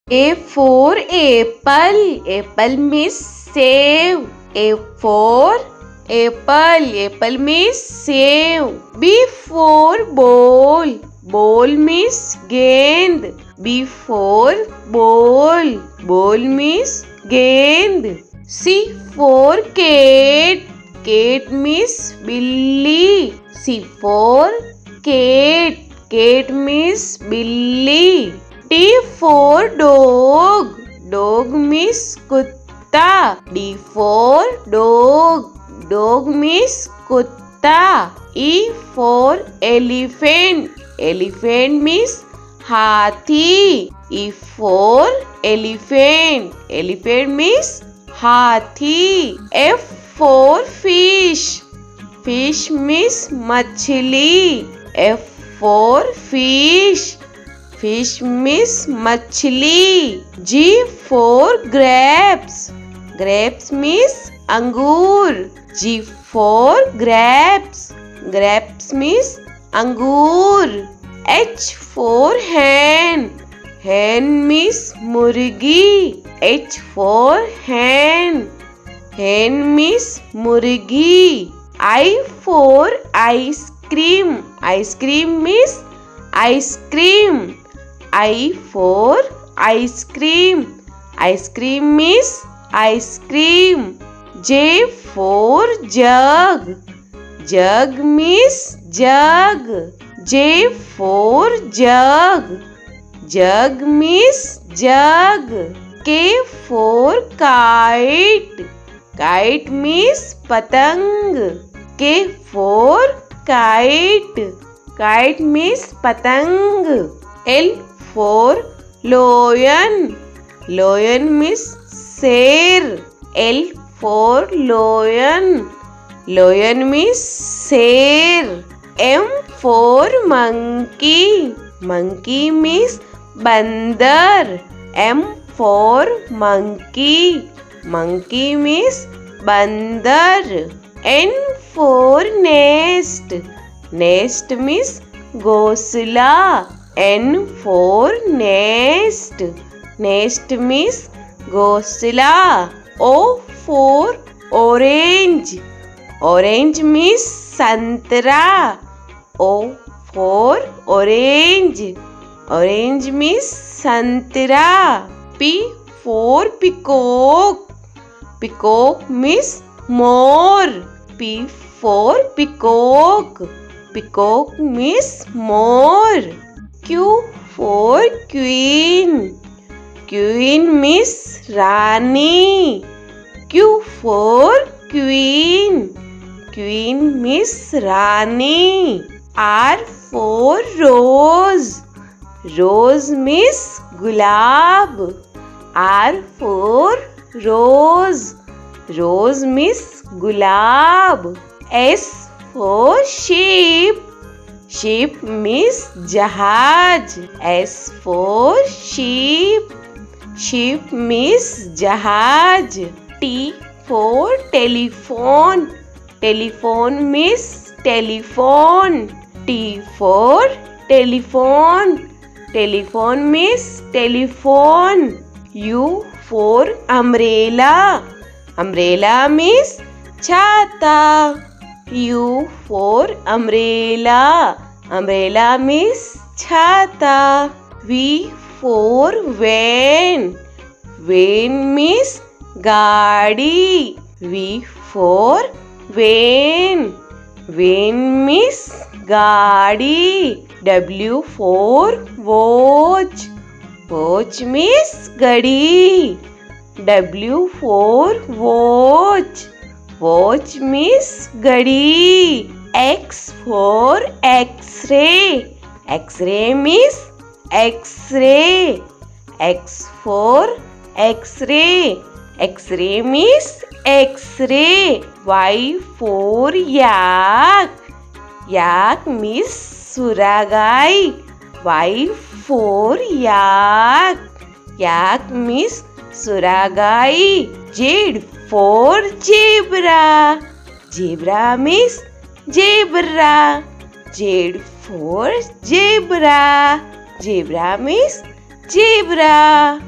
A for apple. Apple means save. A for apple. Apple means save. B for ball. Ball means gend. B for ball. Ball means gend. C for cat. Cat means billy. C for cat. Cat means billy. D for dog. Dog means kutta. D for dog. Dog means kutta. E for elephant. Elephant means hathi. E for elephant. Elephant means hathi. F for fish. Fish means machli. F for fish. Fish means machli. G for grapes. Grapes means angur. G for grapes. Grapes means angur. H for hen. Hen means murgi. H for hen. Hen means murgi. I for ice cream. Ice cream means ice cream. I for ice cream. Ice cream means ice cream. J for jug. Jug means jug. J for jug. Jug means jug. K for kite. Kite means patang. K for kite. Kite means patang. L for lion. Lion means sher. L for lion. Lion means sher. M for monkey. Monkey means bandar. M for monkey. Monkey means bandar. N for nest. Nest means घोंसला. N for nest. Nest means घोंसला. O for orange. Orange means संतरा. O for orange. Orange means संतरा. P for peacock. Peacock means more. P for peacock. Peacock means more. Q for queen. Queen means Rani. Q for queen. Queen means Rani. R for rose. Rose means gulab. R for rose. Rose means gulab. S for sheep. Sheep means jahaj. S for sheep. Sheep means jahaj. T for telephone. Telephone means telephone. T for telephone. Telephone means telephone. U for umbrella. Umbrella means chata. U for umbrella. Umbrella means chata. V for van. Van means gaadi. V for van. Van means gaadi. W for watch. Watch means gadi. W for watch. Watch means gadi. X for X-ray. X-ray means X-ray. X for X-ray. X-ray means X-ray. Y for yak. Yak means suragai. Y for yak. Yak means suragai. Z for zebra. Zebra means zebra. Z for zebra. Zebra means zebra.